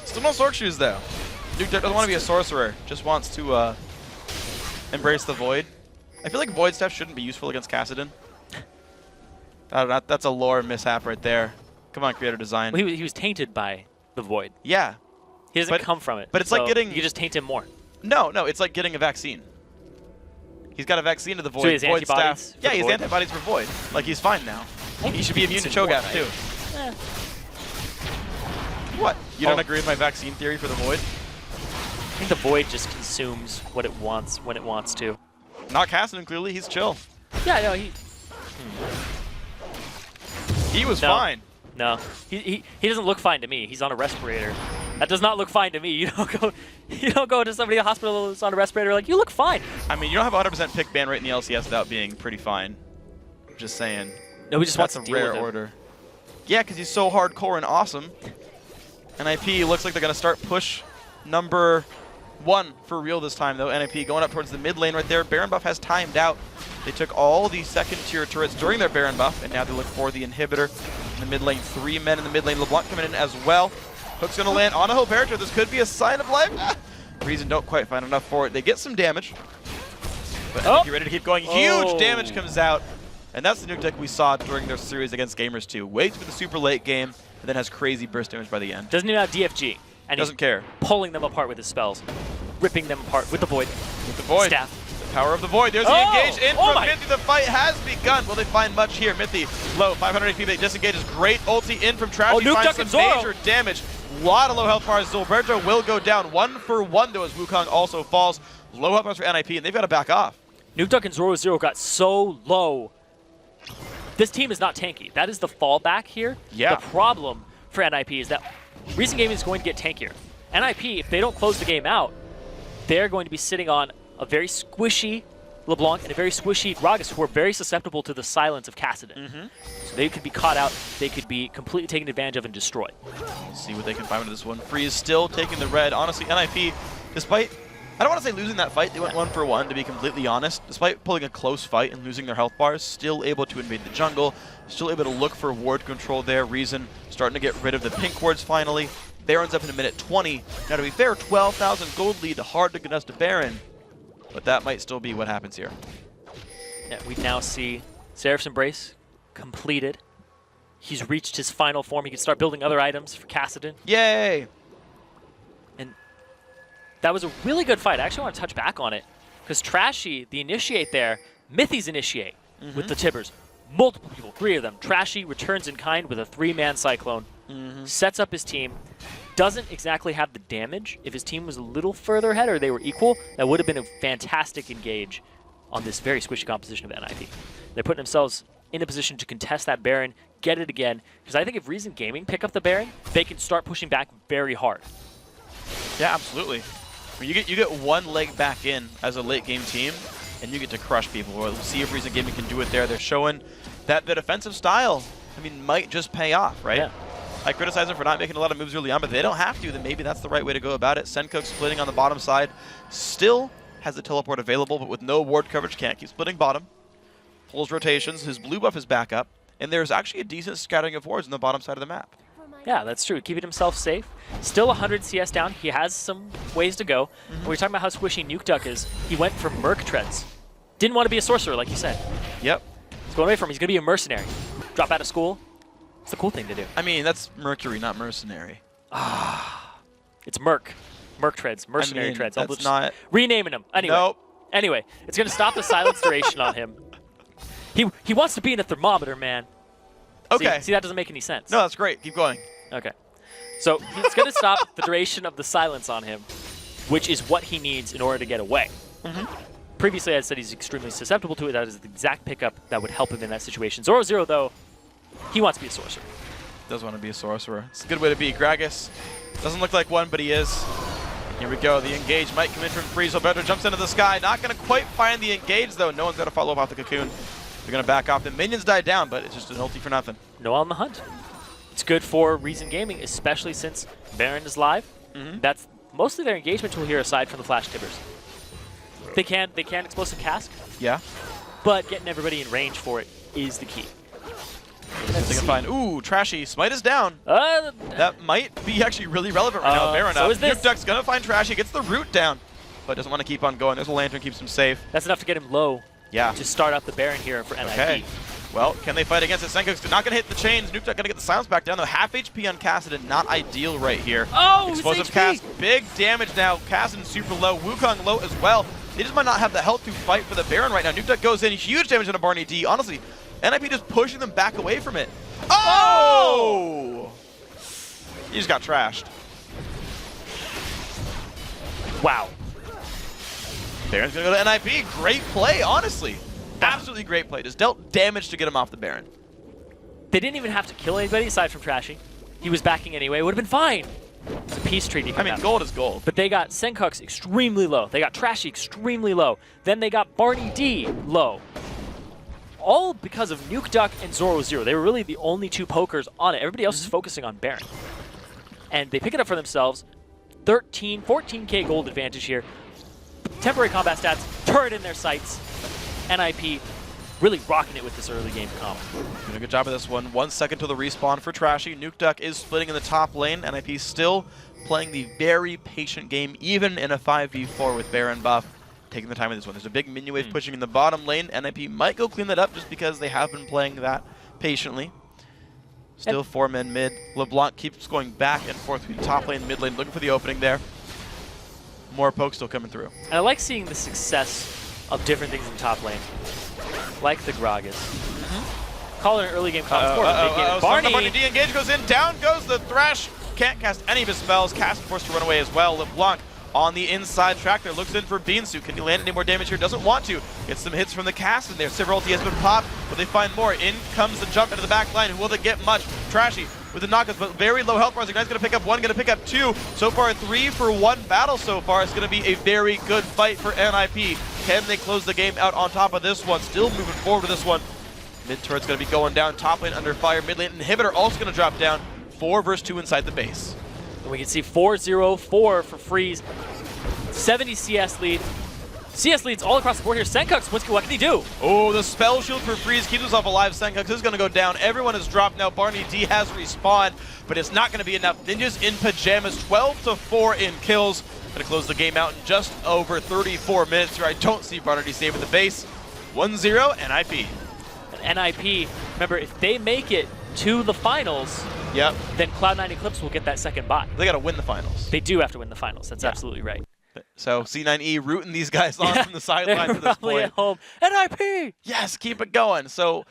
Still no Sword Shoes, though. Nuke Duck doesn't want to be a sorcerer, just wants to embrace the Void. I feel like Void Staff shouldn't be useful against Kassadin. That's a lore mishap right there. Come on, creator design. Well, he was tainted by the Void. Yeah. He doesn't come from it. But it's so like getting... You just taint him more. No, it's like getting a vaccine. He's got a vaccine to the Void. So he has Void antibodies Staff. for Yeah, the he has Void? antibodies for Void. Like, he's fine now. He should be immune to Cho'Gath, too. What? You don't agree with my vaccine theory for the Void? I think the Void just consumes what it wants when it wants to. Not Kassadin, clearly. He's chill. Yeah, no, He was fine. No, he doesn't look fine to me. He's on a respirator. That does not look fine to me. You don't go to somebody in the hospital who's on a respirator like, you look fine. I mean, you don't have a 100% pick ban rate in the LCS without being pretty fine. Just saying. No, we just want to That's a deal with rare him. order. Yeah, because he's so hardcore and awesome. NIP looks like they're going to start push number 1 for real this time, though. NIP going up towards the mid lane right there. Baron buff has timed out. They took all the second-tier turrets during their Baron buff, and now they look for the inhibitor in the mid lane. 3 men in the mid lane. LeBlanc coming in as well. Hook's going to land on a Hilberto. This could be a sign of life. Reason don't quite find enough for it. They get some damage. But NIP ready to keep going. Huge damage comes out. And that's the Nuke Deck we saw during their series against Gamers 2. Waits for the super late game, and then has crazy burst damage by the end. Doesn't even have DFG. And doesn't care. Pulling them apart with his spells. Ripping them apart with the Void. With the Void. Staff. Power of the Void. There's the engage in from Mithy. The fight has begun. Will they find much here? Mithy low, 500 HP. They disengages. Great ulti in from Trash. He Nuke finds Duck some and major damage. A lot of low health bars. Zilberto will go down 1 for 1 though as Wukong also falls. Low health bars for NIP, and they've got to back off. Nuke Duck and Zoro got so low. This team is not tanky. That is the fallback here. Yeah. The problem for NIP is that recent gaming is going to get tankier. NIP, if they don't close the game out, they're going to be sitting on a very squishy LeBlanc and a very squishy Gragas who are very susceptible to the silence of Kassadin. So they could be caught out, they could be completely taken advantage of and destroyed. See what they can find with this one. Freeze still taking the red. Honestly, NIP, despite I don't want to say losing that fight. They went 1-for-1, to be completely honest. Despite pulling a close fight and losing their health bars, still able to invade the jungle, still able to look for ward control there. Reason starting to get rid of the pink wards finally. Baron's up in a minute 20. Now, to be fair, 12,000 gold lead, hard to contest a Baron, but that might still be what happens here. Yeah, we now see Seraph's Embrace completed. He's reached his final form. He can start building other items for Kassadin. Yay! And that was a really good fight. I actually want to touch back on it because Trashy, the initiate there, Mythi's initiate with the Tibbers. Multiple people, 3 of them. Trashy returns in kind with a 3-man Cyclone, sets up his team, doesn't exactly have the damage. If his team was a little further ahead or they were equal, that would have been a fantastic engage on this very squishy composition of NIP. They're putting themselves in a position to contest that Baron, get it again, because I think if Reason Gaming pick up the Baron, they can start pushing back very hard. Yeah, absolutely. When you get one leg back in as a late game team, and you get to crush people. We'll see if Reason Gaming can do it there. They're showing that the defensive style, I mean, might just pay off, right? Yeah. I criticize them for not making a lot of moves early on, but they don't have to. Then maybe that's the right way to go about it. Senkook splitting on the bottom side. Still has the teleport available, but with no ward coverage, can't keep splitting bottom. Pulls rotations. His blue buff is back up. And there's actually a decent scattering of wards on the bottom side of the map. Yeah, that's true. Keeping himself safe. Still 100 CS down. He has some ways to go. When we're talking about how squishy Nuke Duck is, he went for Merc Treads. Didn't want to be a sorcerer, like you said. Yep. He's going away from him. He's going to be a mercenary. Drop out of school. It's the cool thing to do. I mean, that's Mercury, not mercenary. It's Merc. Merc Treads. Mercenary Treads. That's just not... renaming him. Anyway. Nope. Anyway, it's going to stop the silence duration on him. He wants to be in a thermometer, man. Okay. See, that doesn't make any sense. No, that's great. Keep going. Okay. So he's going to stop the duration of the silence on him, which is what he needs in order to get away. Previously, I said he's extremely susceptible to it. That is the exact pickup that would help him in that situation. Zoro, though, he wants to be a sorcerer. Does want to be a sorcerer. It's a good way to be. Gragas doesn't look like one, but he is. Here we go. The engage might come in from Freeze. Alberto jumps into the sky. Not going to quite find the engage, though. No one's going to follow up off the cocoon. They're going to back off. The minions died down, but it's just an ulti for nothing. No on the hunt. It's good for Reason Gaming, especially since Baron is live. That's mostly their engagement tool here, aside from the Flash Tibbers. They can explosive cask. Yeah. But getting everybody in range for it is the key. They can find. Ooh, Trashy. Smite is down. That might be actually really relevant right now. Baron so up. is this. Nuke Duck's going to find Trashy. Gets the root down, but doesn't want to keep on going. There's a lantern, keeps him safe. That's enough to get him low. Yeah. To start up the Baron here for NIP. Okay. Well, can they fight against it? Senkook's not going to hit the chains. Nuke Duck going to get the silence back down, though. Half HP on Kassadin, not ideal right here. Oh, Explosive cast, big damage now. Kassadin super low. Wukong low as well. They just might not have the health to fight for the Baron right now. Nuke Duck goes in, huge damage on a Barney D. Honestly, NIP just pushing them back away from it. Oh! He just got trashed. Wow. Baron's going to go to NIP. Great play, honestly. Absolutely great play. Just dealt damage to get him off the Baron. They didn't even have to kill anybody aside from Trashy. He was backing anyway. It would have been fine. It's a peace treaty. I mean, gold is gold. But they got Senkook's extremely low. They got Trashy extremely low. Then they got Barney D low. All because of Nuke Duck and Zoro. They were really the only 2 pokers on it. Everybody else is focusing on Baron. And they pick it up for themselves. 14K gold advantage here. Temporary combat stats, turret in their sights. NIP really rocking it with this early game comp. Doing a good job of this one. 1 second to the respawn for Trashy. Nuke Duck is splitting in the top lane. NIP still playing the very patient game, even in a 5v4 with Baron buff. Taking the time with this one. There's a big minion wave pushing in the bottom lane. NIP might go clean that up just because they have been playing that patiently. Still 4 men mid. LeBlanc keeps going back and forth between top lane and mid lane, looking for the opening there. More pokes still coming through. And I like seeing the success of different things in top lane, like the Gragas. Call it an early game comp. Barney D engage goes in. Down goes the Thrash. Can't cast any of his spells. Cast forced to run away as well. LeBlanc on the inside track there. Looks in for Beansu. Can he land any more damage here? Doesn't want to. Gets some hits from the cast in there. Silver ulti has been popped. Will they find more? In comes the jump into the back line. Will they get much? Trashy with the knockouts, but very low health bars. The guy's going to pick up 1, going to pick up 2. So far, a 3-for-1 battle so far. It's going to be a very good fight for NIP. Can they close the game out on top of this one? Still moving forward with this one. Mid turret's going to be going down. Top lane under fire. Mid lane inhibitor also going to drop down. 4 versus 2 inside the base. And we can see 4-0-4 for Freeze. 70 CS lead. CS leads all across the board here. Senkux, what can he do? Oh, the spell shield for freeze keeps himself alive. Senkux is going to go down. Everyone is dropped now. Barney D has respawned, but it's not going to be enough. Ninjas in pajamas, 12-4 in kills. Going to close the game out in just over 34 minutes here. I don't see Barney D saving the base. 1-0, NIP. And NIP, remember, if they make it to the finals, yep, then Cloud9 Eclipse will get that second bot. They got to win the finals. They do have to win the finals. That's absolutely right. So C9E rooting these guys on from the sideline to this probably point. At home. NIP! Yes, keep it going. So,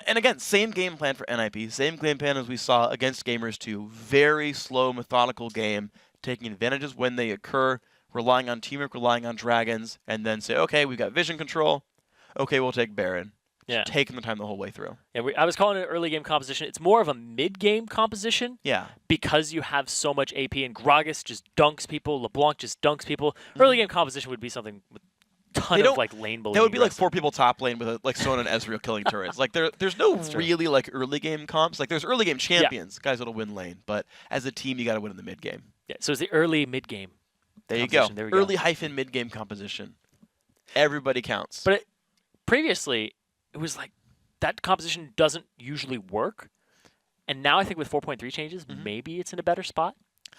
and again, same game plan for NIP. Same game plan as we saw against Gamers 2. Very slow, methodical game, taking advantages when they occur, relying on teamwork, relying on dragons, and then say, okay, we've got vision control. Okay, we'll take Baron. Yeah. Taking the time the whole way through. Yeah, I was calling it an early game composition. It's more of a mid-game composition. Yeah. Because you have so much AP, and Gragas just dunks people, LeBlanc just dunks people. Early game composition would be something with a ton of like lane bullying. That would be like 4 people top lane with like Sona and Ezreal killing turrets. Like there's no really like early game comps. Like there's early game champions, guys that'll win lane, but as a team you got to win in the mid game. Yeah. So it's the early mid game. There you go. Early hyphen mid game composition. Everybody counts. But previously it was like that composition doesn't usually work. And now I think with 4.3 changes, maybe it's in a better spot.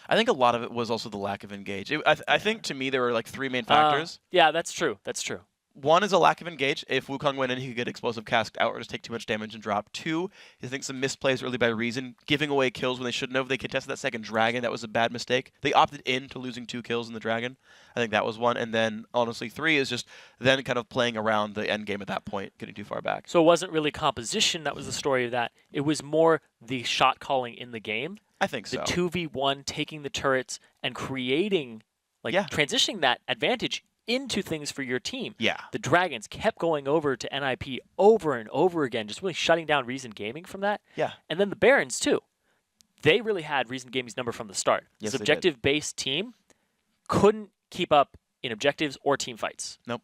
I think a lot of it was also the lack of engage. I think to me there were like 3 main factors. Yeah, that's true. That's true. One is a lack of engage. If Wukong went in, he could get explosive cast out or just take too much damage and drop. 2, I think some misplays early by Reason, giving away kills when they shouldn't have. They contested that second dragon. That was a bad mistake. They opted in to losing 2 kills in the dragon. I think that was one. And then, honestly, 3 is just then kind of playing around the end game at that point, getting too far back. So it wasn't really composition that was the story of that. It was more the shot calling in the game. I think so. The 2v1, taking the turrets and creating, like transitioning that advantage into things for your team. Yeah. The Dragons kept going over to NIP over and over again, just really shutting down Reason Gaming from that. Yeah. And then the Barons, too. They really had Reason Gaming's number from the start. Yes, this objective-based team couldn't keep up in objectives or team fights. Nope.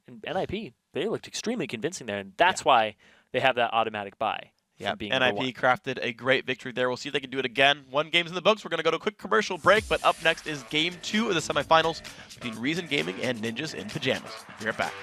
And NIP, they looked extremely convincing there, and that's why they have that automatic buy. Yeah, NIP crafted a great victory there. We'll see if they can do it again. 1 game's in the books. We're going to go to a quick commercial break, but up next is Game 2 of the semifinals between Reason Gaming and Ninjas in Pajamas. Be right back.